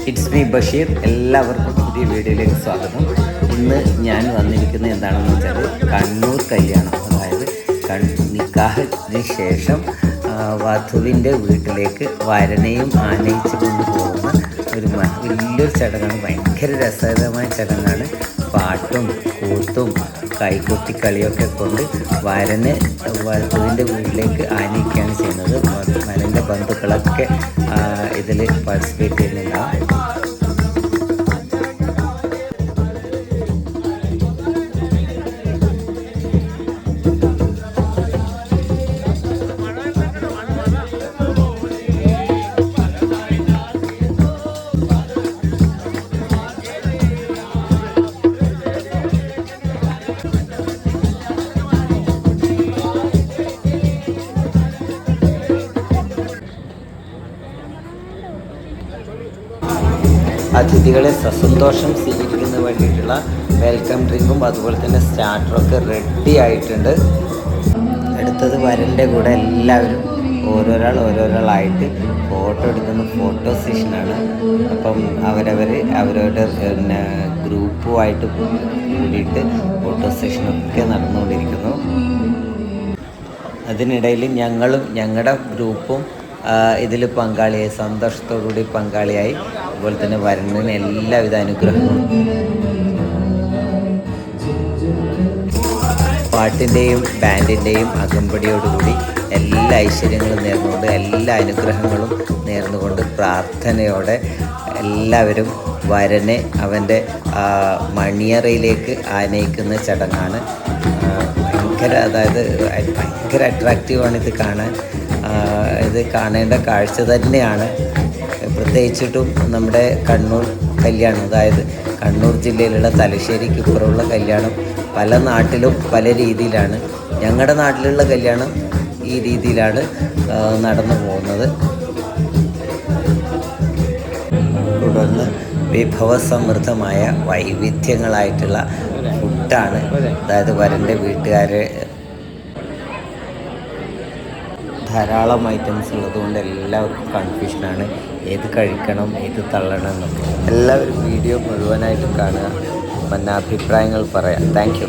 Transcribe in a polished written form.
It's me Basheer. എല്ലാവർക്കും പുതിയ വീഡിയോയിലേക്ക് സ്വാഗതം. ഇന്ന് ഞാൻ വന്നിരിക്കുന്നത് എന്താണെന്ന് വെച്ചാൽ കണ്ണൂർ കല്യാണം, അതായത് നിക്കാഹിന് ശേഷം വധുവിൻ്റെ വീട്ടിലേക്ക് വരനെയും ആനയിച്ചു കൊണ്ടുപോകുന്ന ഒരു വലിയൊരു ചടങ്ങാണ്. ഭയങ്കര രസകരമായ ചടങ്ങാണ്. പാട്ടും കൂത്തും കൈകൊട്ടിക്കളിയൊക്കെ കൊണ്ട് വരനെ വധുവിൻ്റെ വീട്ടിലേക്ക് ആനയിക്കുകയാണ് ചെയ്യുന്നത്. വരൻ്റെ ബന്ധുക്കളൊക്കെ ഇതിൽ പാർട്ടിസിപ്പേറ്റ് ചെയ്യുന്നുണ്ടാവും. അതിഥികളെ സസന്തോഷം സ്വീകരിക്കുന്നതിന് വേണ്ടിയിട്ടുള്ള വെൽക്കം ഡ്രിങ്കും അതുപോലെ തന്നെ സ്റ്റാർട്ടറൊക്കെ റെഡി ആയിട്ടുണ്ട്. അടുത്തത് വരൻ്റെ കൂടെ എല്ലാവരും ഓരോരാളായിട്ട് ഫോട്ടോ എടുക്കുന്ന ഫോട്ടോ സെഷനാണ്. അപ്പം അവരവരുടെ പിന്നെ ഗ്രൂപ്പുമായിട്ട് കൂടിയിട്ട് ഫോട്ടോ സെഷനൊക്കെ നടന്നുകൊണ്ടിരിക്കുന്നു. അതിനിടയിൽ ഞങ്ങളുടെ ഗ്രൂപ്പും ഇതിൽ പങ്കാളിയായി, സന്തോഷത്തോടുകൂടി പങ്കാളിയായി. അതുപോലെ തന്നെ വരണിന് എല്ലാവിധ അനുഗ്രഹങ്ങളും പാട്ടിൻ്റെയും ബാൻഡിൻ്റെയും അകമ്പടിയോടുകൂടി എല്ലാ ഐശ്വര്യങ്ങളും നേർന്നുകൊണ്ട്, എല്ലാ അനുഗ്രഹങ്ങളും നേർന്നുകൊണ്ട്, പ്രാർത്ഥനയോടെ എല്ലാവരും വരനെ അവൻ്റെ മണിയറയിലേക്ക് ആനയിക്കുന്ന ചടങ്ങാണ്. ഭയങ്കര അട്രാക്റ്റീവാണ് ഇത് കാണാൻ. ഇത് കാണേണ്ട കാഴ്ച തന്നെയാണ്. പ്രത്യേകിച്ചിട്ടും നമ്മുടെ കണ്ണൂർ കല്യാണം, അതായത് കണ്ണൂർ ജില്ലയിലുള്ള തലശ്ശേരിക്ക് ഇപ്പുറമുള്ള കല്യാണം പല നാട്ടിലും പല രീതിയിലാണ്. ഞങ്ങളുടെ നാട്ടിലുള്ള കല്യാണം ഈ രീതിയിലാണ് നടന്നു പോകുന്നത്. തുടർന്ന് വിഭവസമൃദ്ധമായ വൈവിധ്യങ്ങളായിട്ടുള്ള ഫുഡാണ്. അതായത് വരൻ്റെ വീട്ടുകാരെ ധാരാളം ഐറ്റംസ് ഉള്ളതുകൊണ്ട് എല്ലാവർക്കും കൺഫ്യൂഷനാണ്, ഏത് കഴിക്കണം ഏത് തള്ളണം എന്നൊക്കെ. എല്ലാവരും വീഡിയോ മുഴുവനായിട്ടും കാണുക, അഭിപ്രായങ്ങൾ പറയാം. Thank you.